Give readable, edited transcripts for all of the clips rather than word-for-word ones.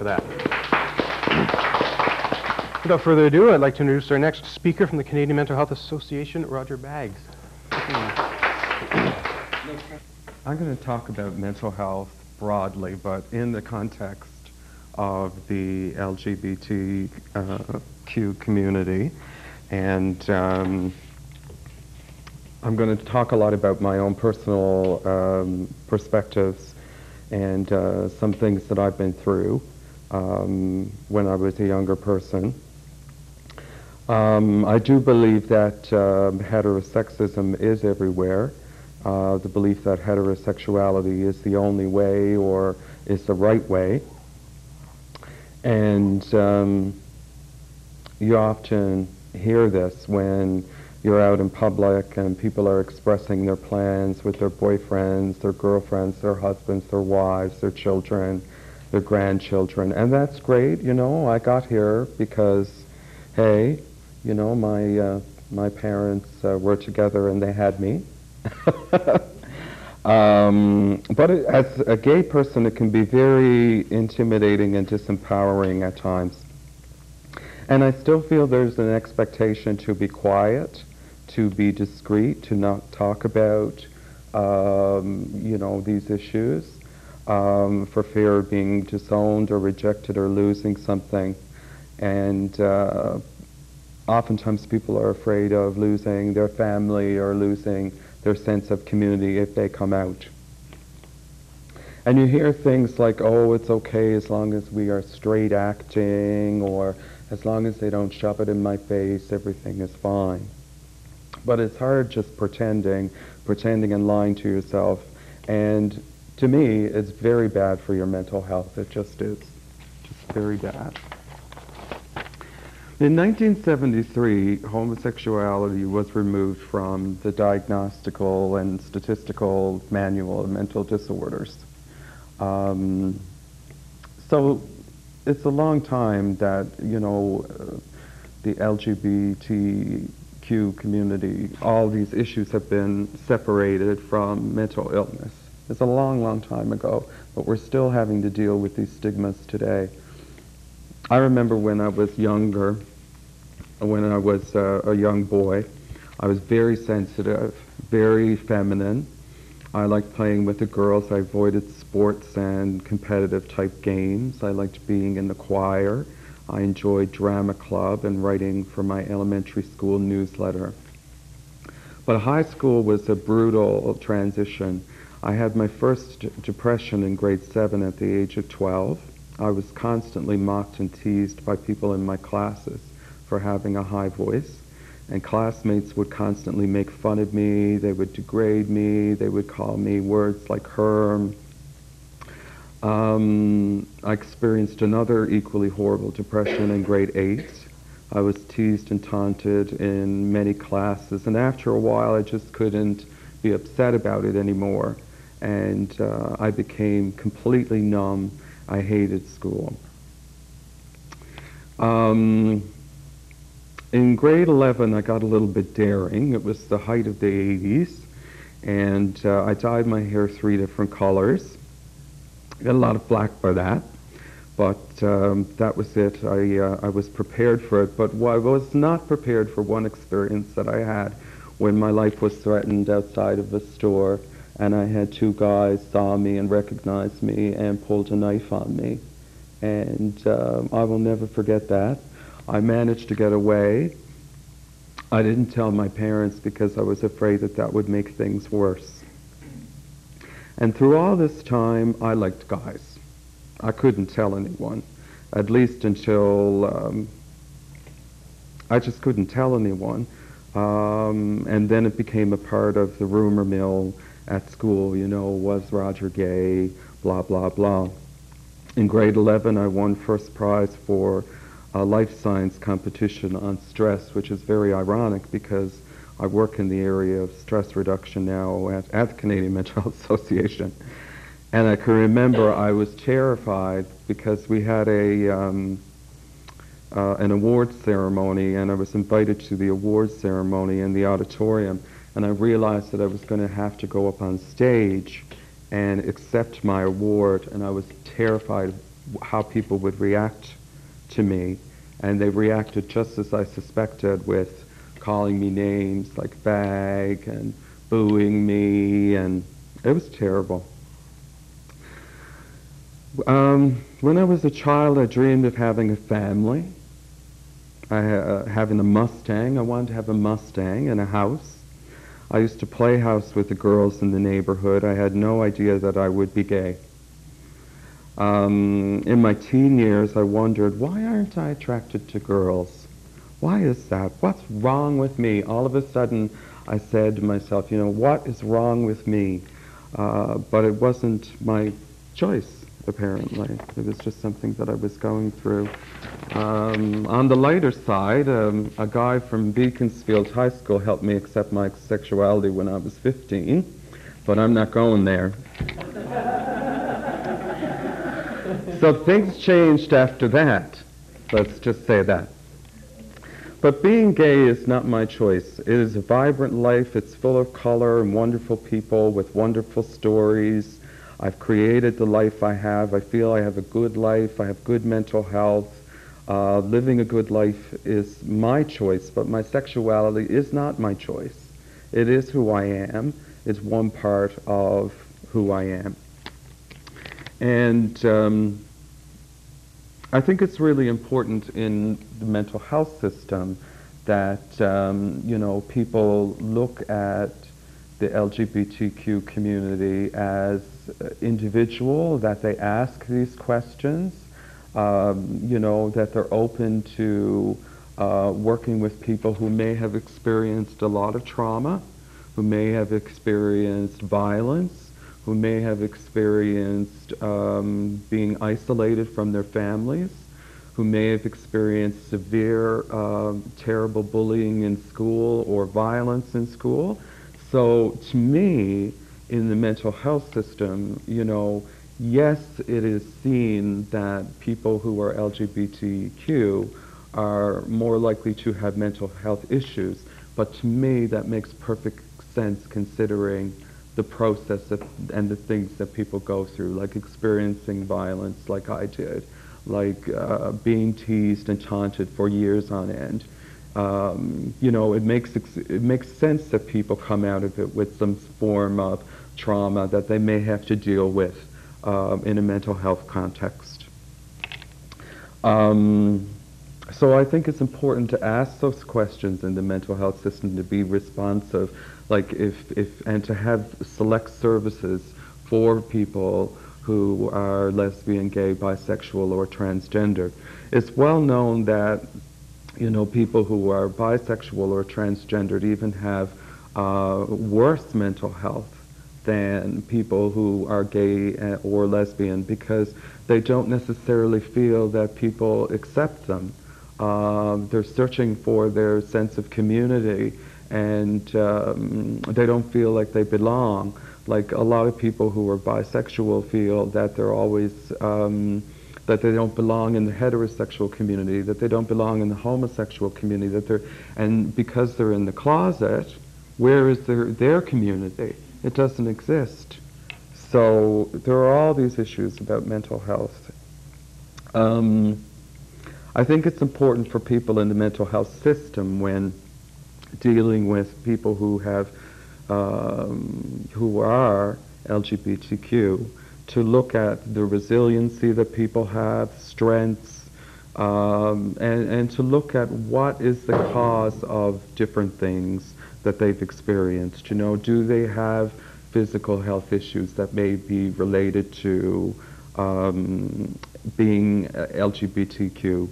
for that. Without further ado, I'd like to introduce our next speaker from the Canadian Mental Health Association, Roger Baggs. I'm going to talk about mental health broadly, but in the context of the LGBTQ community. And I'm going to talk a lot about my own personal perspectives and some things that I've been through when I was a younger person. I do believe that heterosexism is everywhere. The belief that heterosexuality is the only way or is the right way. And you often hear this when you're out in public and people are expressing their plans with their boyfriends, their girlfriends, their husbands, their wives, their children, their grandchildren. And that's great, you know. I got here because, hey, you know, my parents were together and they had me. But as a gay person, it can be very intimidating and disempowering at times. And I still feel there's an expectation to be quiet, to be discreet, to not talk about, you know, these issues for fear of being disowned or rejected or losing something. And oftentimes people are afraid of losing their family or losing their sense of community if they come out. And you hear things like, oh, it's okay as long as we are straight acting, or as long as they don't shove it in my face, everything is fine. But it's hard just pretending and lying to yourself. And to me, it's very bad for your mental health. It just is. Just very bad. In 1973, homosexuality was removed from the Diagnostical and Statistical Manual of Mental Disorders. So it's a long time that, you know, the LGBTQ community, all these issues have been separated from mental illness. It's a long, long time ago, but we're still having to deal with these stigmas today. I remember when I was younger, when I was a young boy, I was very sensitive, very feminine. I liked playing with the girls. I avoided sports and competitive type games. I liked being in the choir. I enjoyed drama club and writing for my elementary school newsletter. But high school was a brutal transition. I had my first depression in grade 7 at the age of 12. I was constantly mocked and teased by people in my classes for having a high voice, and classmates would constantly make fun of me. They would degrade me. They would call me words like herm. I experienced another equally horrible depression in grade 8. I was teased and taunted in many classes, and after a while I just couldn't be upset about it anymore, and I became completely numb. I hated school. In grade 11, I got a little bit daring. It was the height of the 80s, and I dyed my hair 3 different colors. I got a lot of flack for that, but that was it. I was prepared for it, but I was not prepared for one experience that I had when my life was threatened outside of a store, and I had 2 guys saw me and recognized me and pulled a knife on me. And I will never forget that. I managed to get away. I didn't tell my parents because I was afraid that that would make things worse. And through all this time, I liked guys. I couldn't tell anyone, at least until I just couldn't tell anyone. And then it became a part of the rumor mill at school, you know, was Roger gay, blah, blah, blah. In grade 11, I won first prize for a life science competition on stress, which is very ironic because I work in the area of stress reduction now at the Canadian Mental Health Association. And I can remember I was terrified because we had an awards ceremony, and I was invited to the awards ceremony in the auditorium, and I realized that I was going to have to go up on stage and accept my award, and I was terrified how people would react to me, and they reacted just as I suspected, with calling me names like fag and booing me, and it was terrible. When I was a child, I dreamed of having a family, having a Mustang. I wanted to have a Mustang and a house. I used to play house with the girls in the neighborhood. I had no idea that I would be gay. In my teen years, I wondered, why aren't I attracted to girls? Why is that? What's wrong with me? All of a sudden, I said to myself, what is wrong with me? But it wasn't my choice, apparently. It was just something that I was going through. On the lighter side, a guy from Beaconsfield High School helped me accept my sexuality when I was 15, but I'm not going there. So things changed after that. Let's just say that. But being gay is not my choice. It is a vibrant life. It's full of color and wonderful people with wonderful stories. I've created the life I have. I feel I have a good life. I have good mental health. Living a good life is my choice, but my sexuality is not my choice. It is who I am. It's one part of who I am. And I think it's really important in the mental health system that, people look at the LGBTQ community as individual, that they ask these questions, that they're open to working with people who may have experienced a lot of trauma, who may have experienced violence, who may have experienced being isolated from their families, who may have experienced severe, terrible bullying in school or violence in school. So to me, in the mental health system, yes, it is seen that people who are LGBTQ are more likely to have mental health issues, but to me that makes perfect sense considering the process and the things that people go through, like experiencing violence like I did, like being teased and taunted for years on end. It makes sense that people come out of it with some form of trauma that they may have to deal with in a mental health context. So I think it's important to ask those questions in the mental health system, to be responsive, and to have select services for people who are lesbian, gay, bisexual, or transgender. It's well known that people who are bisexual or transgendered even have worse mental health than people who are gay or lesbian, because they don't necessarily feel that people accept them. They're searching for their sense of community, and they don't feel like they belong. Like a lot of people who are bisexual feel that they're always, that they don't belong in the heterosexual community, that they don't belong in the homosexual community, and because they're in the closet, where is their community? It doesn't exist. So there are all these issues about mental health. I think it's important for people in the mental health system, when dealing with people who have, who are LGBTQ, to look at the resiliency that people have, strengths, and to look at what is the cause of different things that they've experienced. Do they have physical health issues that may be related to being LGBTQ?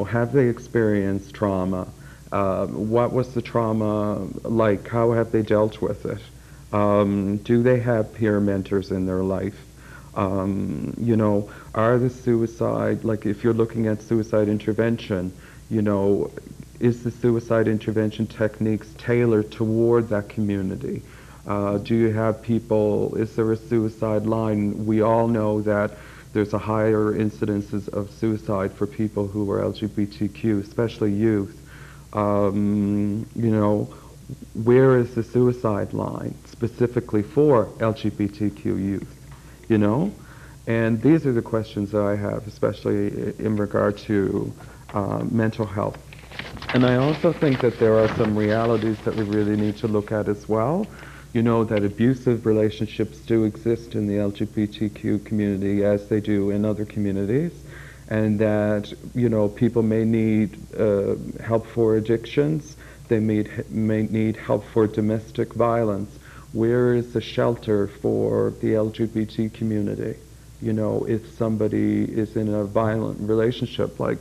Have they experienced trauma? What was the trauma like? How have they dealt with it? Do they have peer mentors in their life? Are the suicide, like if you're looking at suicide intervention, is the suicide intervention techniques tailored toward that community? Do you have people, is there a suicide line? We all know that there's a higher incidences of suicide for people who are LGBTQ, especially youth. Where is the suicide line specifically for LGBTQ youth? And these are the questions that I have, especially in regard to mental health. And I also think that there are some realities that we really need to look at as well. You know that abusive relationships do exist in the LGBTQ community as they do in other communities, and that, you know, people may need help for addictions, they may need help for domestic violence. Where is the shelter for the LGBT community? You know, if somebody is in a violent relationship, like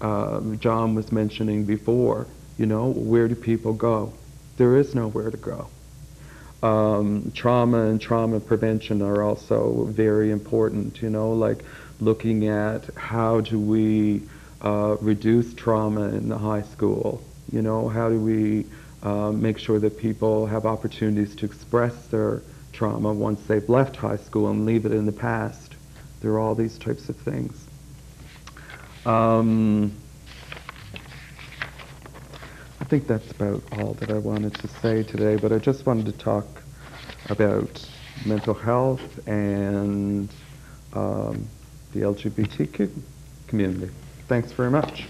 John was mentioning before, you know, where do people go? There is nowhere to go. Trauma and trauma prevention are also very important, you know, like looking at how do we reduce trauma in the high school, you know, how do we make sure that people have opportunities to express their trauma once they've left high school and leave it in the past. There are all these types of things. I think that's about all that I wanted to say today, but I just wanted to talk about mental health and the LGBTQ community. Thanks very much.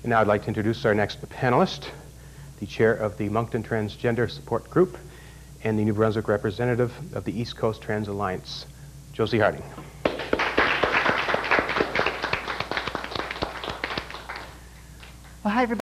And now I'd like to introduce our next panelist, the chair of the Moncton Transgender Support Group and the New Brunswick representative of the East Coast Trans Alliance, Josie Harding. Well, hi, everybody.